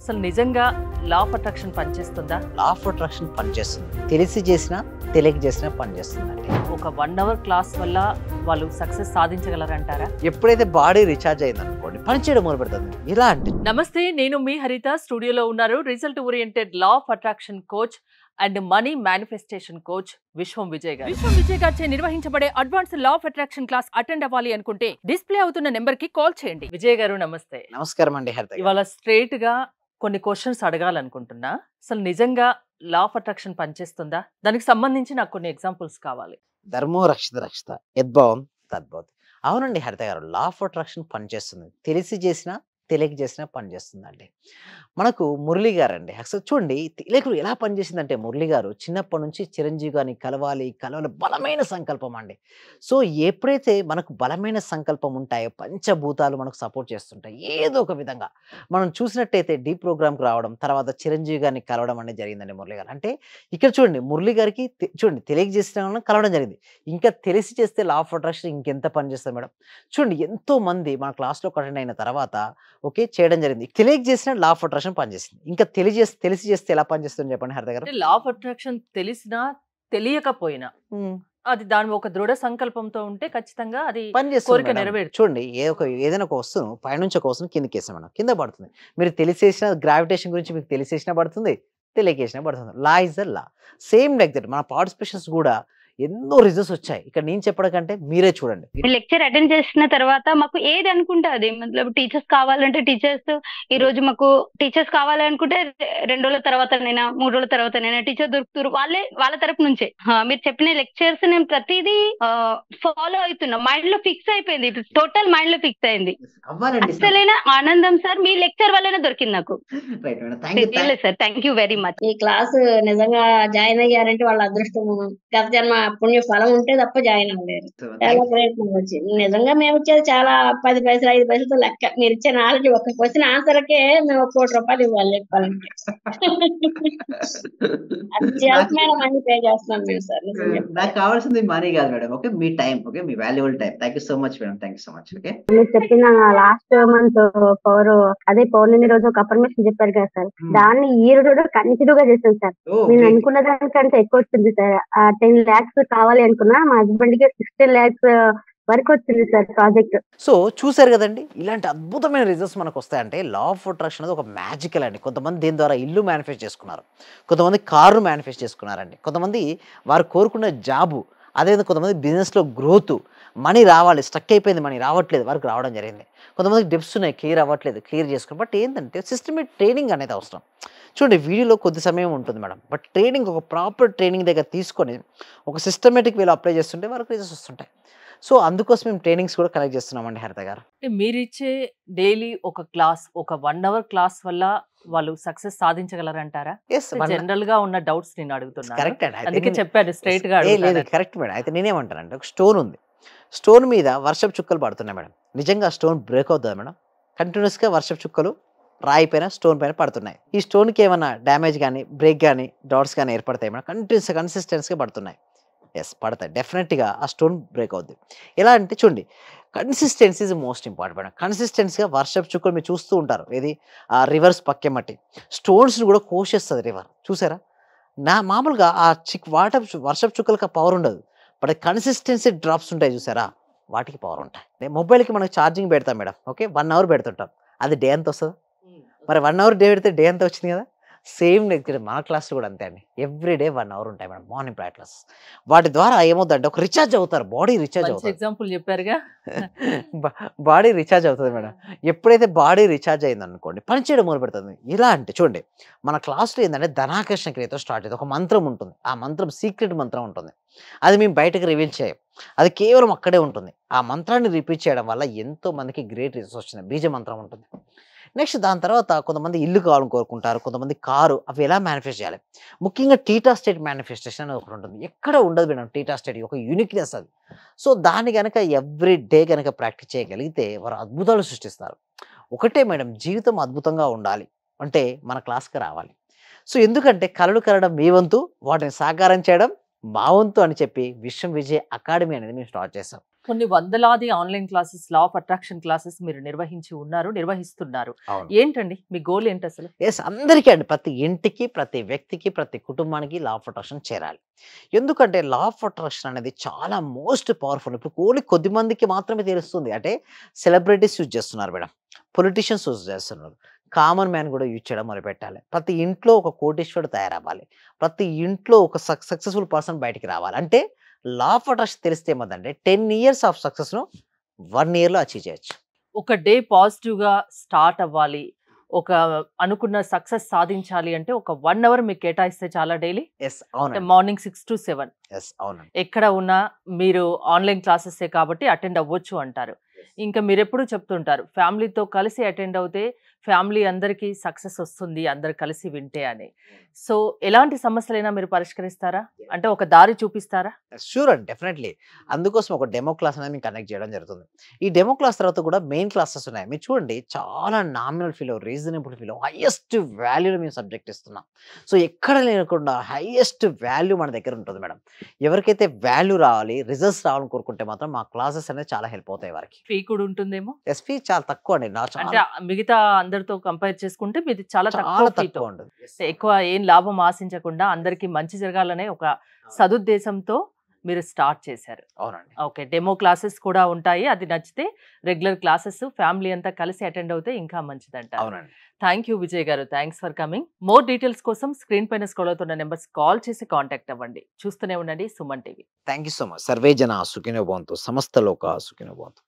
అసలు నిజంగా law of attraction పనిచేస్తుందా? లా ఆఫ్ అట్రాక్షన్ పనిచేస్తుంది. తెలిసి చేసినా తెలియక చేసినా పనిచేస్తుందండి. ఒక 1 అవర్ క్లాస్ వల్ల వాళ్ళు సక్సెస్ సాధించగలరంటారా? ఎప్పుడైతే బాడీ రీఛార్జ్ అయింది అనుకోండి పని చేయడం మొదలు పెడుతుంది. ఇలా అంటే నమస్తే, నేను మీ హరిత. స్టూడియోలో ఉన్నారు result oriented law of attraction coach and money manifestation coach విశ్వం విజయ్ గారు. విశ్వం విజయ్ గారిచే నిర్వహించబడే advance law of attraction class attend అవ్వాలి అనుకుంటే డిస్ప్లే అవుతున్న నెంబర్ కి కాల్ చేయండి. విజయ్ గారు నమస్తే. నమస్కారం అండి హరిత గారు. ఇవాళ స్ట్రైట్ గా కొన్ని క్వశ్చన్స్ అడగాలనుకుంటున్నా. అసలు నిజంగా లా ఆఫ్ అట్రాక్షన్ పనిచేస్తుందా? దానికి సంబంధించి నాకు కొన్ని ఎగ్జాంపుల్స్ కావాలి. ధర్మో రక్షిత రక్షిత యద్భావం తద్భవతి. అవునండి హరిత గారు, లా ఆఫ్ అట్రాక్షన్ పనిచేస్తుంది. తెలిసి చేసినా తెలియక చేసినా పనిచేస్తుందండి. మనకు మురళి గారు అండి, అసలు చూడండి తెలియక ఎలా పనిచేసిందంటే మురళి గారు చిన్నప్పటి నుంచి చిరంజీవి గారిని కలవాలి బలమైన సంకల్పం అండి. సో ఎప్పుడైతే మనకు బలమైన సంకల్పం ఉంటాయో పంచభూతాలు మనకు సపోర్ట్ చేస్తుంటాయి ఏదో ఒక విధంగా. మనం చూసినట్టయితే డీ ప్రోగ్రామ్కి రావడం, తర్వాత చిరంజీవి గారిని కలవడం అనేది జరిగిందండి మురళి గారు. అంటే ఇక్కడ చూడండి మురళి గారికి చూడండి తెలియక చేసిన కలవడం జరిగింది. ఇంకా తెలిసి చేస్తే లా ఆఫ్ అట్రాక్షన్ ఇంకెంత పనిచేస్తుంది మేడం. చూడండి ఎంతో మంది మన క్లాస్లో అటెండ్ అయిన తర్వాత ఓకే చేయడం జరిగింది. తెలియక చేసిన లా ఆఫ్ అట్రాక్షన్ పనిచేసింది. ఇంకా తెలిసి చేస్తే ఎలా పనిచేస్తుంది చెప్పండి హరిత గారు. లా ఆఫ్ అట్రాక్షన్ తెలిసినా తెలియకపోయినా అది దాని ఒక దృఢ సంకల్పంతో ఉంటే ఖచ్చితంగా అది కోరిక నెరవేరు. చూడండి ఏదైనా ఒక వస్తువు పైనుంచి ఒక వస్తువు కిందకి వేసాం మేడం, కింద పడుతుంది. మీరు తెలిసేసిన గ్రావిటేషన్ గురించి మీకు తెలిసేసినా పడుతుంది, తెలియకేసినా పడుతుంది. Law is the law. Same like that మన పార్టిసిపేషన్స్ కూడా ఎన్నో రిజల్ట్స్ వచ్చాయి. ఇక్కడ నేను చెప్పడం కంటే మీరే చూడండి. లెక్చర్ అటెండ్ చేసిన తర్వాత మాకు ఏది అనుకుంటే అది మతలబ్ టీచర్స్ కావాలంటే టీచర్స్ ఈ రోజు మాకు టీచర్స్ కావాలనుకుంటే 2 రోజుల తర్వాతనైనా 3 రోజుల తర్వాతనైనా టీచర్ దొరుకుతారు. వాళ్ళ తరపు నుంచే మీరు చెప్పిన లెక్చర్స్ నేను ప్రతిదీ ఫాలో అవుతున్నా. మైండ్ లో ఫిక్స్ అయిపోయింది, టోటల్ మైండ్ లో ఫిక్స్ అయింది. అసలైన ఆనందం సార్ మీ లెక్చర్ వల్లనే దొరికింది నాకు. Sir thank you very much. ఈ క్లాస్ నిజంగా జాయిన్ అయ్యారంటే వాళ్ళ అదృష్టం, గత జన్మ పుణ్య ఫలం ఉంటే తప్ప జాయిన్ అవ్వలేరు. చాలా ప్రయత్నం వచ్చింది. నిజంగా మేము ఇచ్చేది చాలా 10 పైసలు 5 పైసలతో లెక్క. మీరు ఇచ్చే నాలెడ్జ్ ఒక క్వశ్చన్ ఆన్సర్కే మేము 1 కోటి రూపాయలు ఇవ్వాలి చెప్పాలంటే. అత్యల్పమైన మనీ పే చేస్తున్నాం మేము సార్. నాకు కావాల్సింది మనీ కాదు madam, okay me time, okay me valuable time. Thank you so much madam, thank you so much. Okay మీరు చెప్పిన లాస్ట్ మంత్ అదే పౌర్ణమి రోజు ఒక అఫర్మేషన్ చెప్పారు కదా సార్, దాన్ని ఈ రోజు కంటిన్యూ గా చేస్తాను సార్. నేను అనుకున్న దానికంటే ఎక్కువ వచ్చింది సార్. 10 lakhs కావాలి అనుకున్నా, మా హస్బెండ్ కి 16 lakhs వరకు వచ్చింది సార్ ప్రాజెక్ట్. సో చూసారు కదండి, ఇలాంటి అద్భుతమైన రిజల్ట్స్ మనకు వస్తాయంటే లా ఆఫ్ అట్రాక్షన్ అనేది ఒక మ్యాజికల్ అండి. కొంతమంది దీని ద్వారా ఇల్లు మేనిఫెస్ట్ చేసుకున్నారు, కొంతమంది కారు మేనిఫెస్ట్ చేసుకున్నారండి, కొంతమంది వారు కోరుకున్న జాబు, అదేవిధంగా కొంతమంది బిజినెస్లో గ్రోత్, మనీ రావాలి, స్టక్ అయిపోయింది మనీ రావట్లేదు, వారికి రావడం జరిగింది. కొంతమందికి డెప్స్ ఉన్నాయి, క్లియర్ అవ్వట్లేదు, క్లియర్ చేసుకుని. బట్ ఏంటంటే సిస్టమేటిక్ ట్రైనింగ్ అనేది అవసరం. చూడండి వీడియోలో కొద్ది సమయం ఉంటుంది మేడం, బట్ ట్రైనింగ్ ఒక ప్రాపర్ ట్రైనింగ్ దగ్గర తీసుకొని ఒక సిస్టమేటిక్ వేలో అప్లై చేస్తుంటే వారికి రిజల్ట్స్ వస్తుంటాయి. సో అందుకోసం మేము ట్రైనింగ్స్ కూడా కనెక్ట్ చేస్తున్నామండి హరిత గారు. మీరు ఇచ్చే డైలీ ఒక క్లాస్, ఒక 1 అవర్ క్లాస్ వల్ల వాళ్ళు సక్సెస్ సాధించగలరంటారా? జనరల్ గా ఉన్న డౌట్స్ నేను అడుగుతున్నాను. కరెక్ట్ అండి, అందుకే చెప్పాను స్ట్రైట్ గా. లేదు కరెక్ట్ మేడం. అయితే నేనేమంటానంటే ఒక స్టోన్ ఉంది, స్టోన్ మీద వర్షపు చుక్కలు పడుతున్నాయి మేడం. నిజంగా స్టోన్ బ్రేక్ అవుతుందా మేడం? కంటిన్యూస్గా వర్షపు చుక్కలు రాయి పైన స్టోన్ పైన పడుతున్నాయి. ఈ స్టోన్కి ఏమైనా డ్యామేజ్ కానీ బ్రేక్ కానీ డాట్స్ కానీ ఏర్పడతాయి మేడం? కన్సిస్టెన్సీగా పడుతున్నాయి. ఎస్ పడతాయి, డెఫినెట్గా ఆ స్టోన్ బ్రేక్ అవుద్ది. ఎలా అంటే చూడండి consistency is most important madam. కన్సిస్టెన్సీగా వర్షపు చుక్కలు మీరు చూస్తూ ఉంటారు, ఏది ఆ రివర్స్ పక్కెమట్టి స్టోన్స్ని కూడా కోసేస్తుంది రివర్. చూసారా? మామూలుగా ఆ వర్షపు చుక్కలకి ఆ పవర్ ఉండదు, బట్ కన్సిస్టెన్సీ డ్రాప్స్ ఉంటాయి చూసారా, వాటికి పవర్ ఉంటాయి. మొబైల్కి మనకు ఛార్జింగ్ పెడతాం మేడం, ఓకే 1 అవర్ పెడుతుంటాం, అది డే అంత వస్తుందా? మరి 1 అవర్ డే పెడితే డే అంతా వచ్చింది కదా. సేమ్ మన క్లాస్లో కూడా అంతే అండి, ఎవ్రీ డే 1 అవర్ ఉంటాయి మేడం మార్నింగ్ ప్రైవేట్ క్లాస్. వాటి ద్వారా ఏమవుతుందంటే ఒక రీఛార్జ్ అవుతారు, బాడీ రీఛార్జ్ అవుతుంది. ఎగ్జాంపుల్ చెప్పారుగా, బాడీ రీఛార్జ్ అవుతుంది మేడం. ఎప్పుడైతే బాడీ రీఛార్జ్ అయింది అనుకోండి పని చేయడం మొదలు పెడుతుంది. ఇలా అంటే చూడండి మన క్లాస్లో ఏంటంటే ధనాకర్షణ క్రియతో స్టార్ట్ అయ్యింది. ఒక మంత్రం ఉంటుంది, ఆ మంత్రం సీక్రెట్ మంత్రం ఉంటుంది, అది మేము బయటకు రివీల్ చేయం, అది కేవలం అక్కడే ఉంటుంది. ఆ మంత్రాన్ని రిపీట్ చేయడం వల్ల ఎంతో మందికి గ్రేట్ రిజల్ట్స్ వచ్చినాయి. బీజ మంత్రం ఉంటుంది. నెక్స్ట్ దాని తర్వాత కొంతమంది ఇల్లు కావాలని కోరుకుంటారు, కొంతమంది కారు. అవి ఎలా మేనిఫెస్ట్ చేయాలి? ముఖ్యంగా టీటా స్టేట్ మేనిఫెస్టేషన్ అనేది ఒకటి ఉంటుంది, ఎక్కడ ఉండదు మేడం టీటా స్టేట్, ఒక యూనిక్నెస్ అది. సో దాన్ని కనుక ఎవ్రీ డే కనుక ప్రాక్టీస్ చేయగలిగితే వారు అద్భుతాలు సృష్టిస్తారు. ఒకటే మేడం, జీవితం అద్భుతంగా ఉండాలి అంటే మన క్లాస్కి రావాలి. సో ఎందుకంటే కలలు కలడం మీ వంతు, వాటిని సాకారం చేయడం మా వంతు అని చెప్పి విశ్వం విజయ్ అకాడమీ అనేది మేము స్టార్ట్ చేసాం. కొన్ని వందలాది online classes, law of attraction classes మీరు నిర్వహిస్తున్నారు. అవును. ఏంటండి మీ గోల్ ఏంటి అసలు? ఎస్, అందరికీ అండి. ప్రతి ఇంటికి, ప్రతి వ్యక్తికి, ప్రతి కుటుంబానికి లా ఆఫ్ అట్రాక్షన్ చేరాలి. ఎందుకంటే లా ఆఫ్ అట్రాక్షన్ అనేది చాలా మోస్ట్ పవర్ఫుల్. ఇప్పుడు ఓన్లీ కొద్ది మందికి మాత్రమే తెలుస్తుంది. అంటే సెలబ్రిటీస్ యూజ్ చేస్తున్నారు మేడం, పొలిటీషియన్స్ యూజ్ చేస్తున్నారు, కామన్ మ్యాన్ కూడా యూజ్ చేయడం మొదలుపెట్టాలి. ప్రతి ఇంట్లో ఒక కోటీశ్వరుడు తయారవ్వాలి, ప్రతి ఇంట్లో ఒక సక్సెస్ఫుల్ పర్సన్ బయటికి రావాలి. అంటే లా ఆఫ్ అట్రాక్షన్ తెలిస్తే ఏమవుతుందంటే 10 years ఆఫ్ సక్సెస్ను 1 yearలో అచీవ్ చేయొచ్చు. ఒక డే పాజిటివ్ గా స్టార్ట్ అవ్వాలి, ఒక అనుకున్న సక్సెస్ సాధించాలి అంటే ఒక 1 hour మీకు కేటాయిస్తే చాలా డైలీ. ఎస్, అవునండి. మార్నింగ్ 6 to 7 ఎస్, అవునండి. ఎక్కడ ఉన్నా మీరు ఆన్లైన్ క్లాసెసే కాబట్టి అటెండ్ అవ్వచ్చు అంటారు. ఇంకా మీరెప్పుడు చెప్తుంటారు ఫ్యామిలీతో కలిసి అటెండ్ అవుతే ఫ్యామిలీ అందరికీ సక్సెస్ వస్తుంది, అందరు కలిసి వింటే అని. సో ఎలాంటి సమస్యలైనా మీరు పరిష్కరిస్తారా? అంటే ఒక దారి చూపిస్తారా? షూర్ అండి, డెఫినెట్లీ. అందుకోసం ఒక డెమో క్లాస్ అనేది మేము కండక్ట్ చేయడం జరుగుతుంది. ఈ డెమో క్లాస్ తర్వాత కూడా మెయిన్ క్లాసెస్ ఉన్నాయి. మీరు చూడండి, చాలా nominal feel, reasonable feel, highest వాల్యూలో మేము సబ్జెక్ట్ ఇస్తున్నాం. సో ఎక్కడ లేకుండా హైయెస్ట్ వాల్యూ మన దగ్గర ఉంటుంది మేడం. ఎవరికైతే వాల్యూ రావాలి, రిజల్ట్స్ రావాలని కోరుకుంటే మాత్రం మా క్లాసెస్ అనేది చాలా హెల్ప్ అవుతాయి వారికి. ఫీ కూడా ఉంటుందేమో? ఎస్పీ చాలా తక్కువ అండి. అంటే మిగతా అందరితో కంపేర్ చేసుకుంటే మీది చాలా చాలా తక్కువ తక్కువ ఉంటుంది. ఎక్కువ ఏం లాభం ఆశించకుండా అందరికి మంచి జరగాలనే ఒక సదుద్దేశంతో మీరు స్టార్ట్ చేశారు. అవునండి. ఓకే, డెమో క్లాసెస్ కూడా ఉంటాయి. అది నచ్చితే రెగ్యులర్ క్లాసెస్ ఫ్యామిలీ అంతా కలిసి అటెండ్ అవుతే ఇంకా మంచిదంట. అవునండి. థ్యాంక్ యూ విజయ్ గారు, thanks for coming. More details కోసం స్క్రీన్ పైన స్క్రోల్ అవుతున్న నెంబర్స్ కాల్ చేసి కాంటాక్ట్ అవ్వండి. చూస్తూనే ఉండండి Suman TV. Thank you so much. Survey జన సుఖినో భవంతు, సమస్త లోక సుఖినో భవంతు.